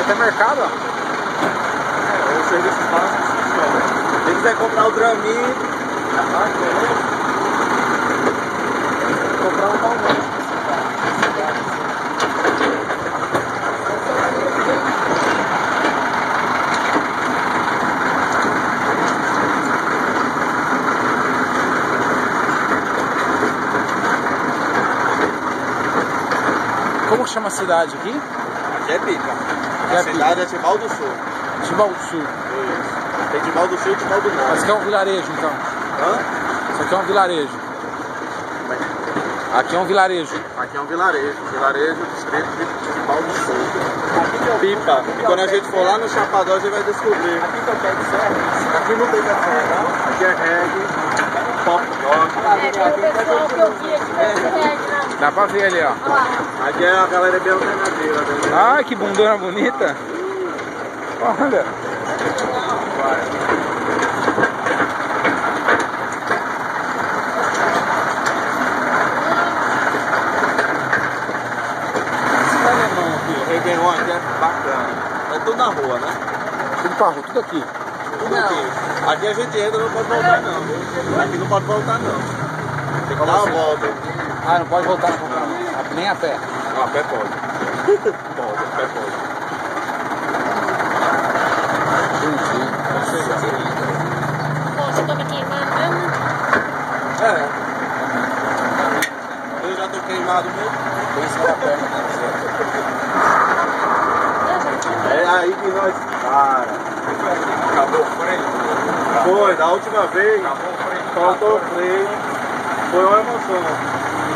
até mercado, ó. É, o serviço básico. Quem quiser comprar o Dramin, comprar um balão. Como que chama a cidade aqui? Aqui é Pipa. É A cidade é Tibau do Sul. Tibau do Sul. Isso. Tem Tibau do Sul e Tibau do Norte. Mas aqui é um vilarejo, então. Hã? Isso aqui é um vilarejo. Aqui é um vilarejo. Aqui é um vilarejo. Vilarejo do distrito de Tibau do Sul. Pipa. E quando a gente for lá no Chapadão, a gente vai descobrir. Aqui tem pé de serra? Aqui não tem pé de serra, não. Aqui é reggae. Pop rock. É, tem o pessoal que eu vi aqui nesse reggae, né? Dá pra ver ali, ó. Olha lá. Aqui é a galera bem alternativa. Né? Ai, que bundona bonita. Olha. Réveillon aqui é bacana. É tudo na rua, né? Tudo pra rua, tudo aqui. Tudo aqui. Aqui a gente entra, não pode voltar não. Aqui não pode voltar não. Tem que dar uma volta. Ah, não pode voltar na compra não. Nem a pé. Não, a pé pode. Pode, a pé pode. Pô, você tá me queimando mesmo? É. Eu já tô queimado mesmo. Pensa na perna. É aí que nós para. Acabou o freio? Foi, da última vez. Faltou o freio. Foi uma emoção.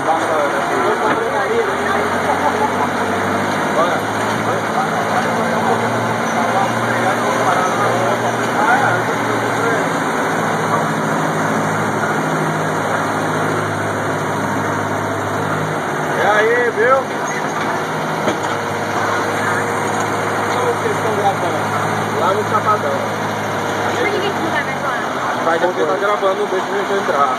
Bacana. E aí, viu? Onde vocês estão gravando? Lá no Chapadão. Por que não vai mais lá? Vai Porque tá depois. gravando, não deixa a gente entrar.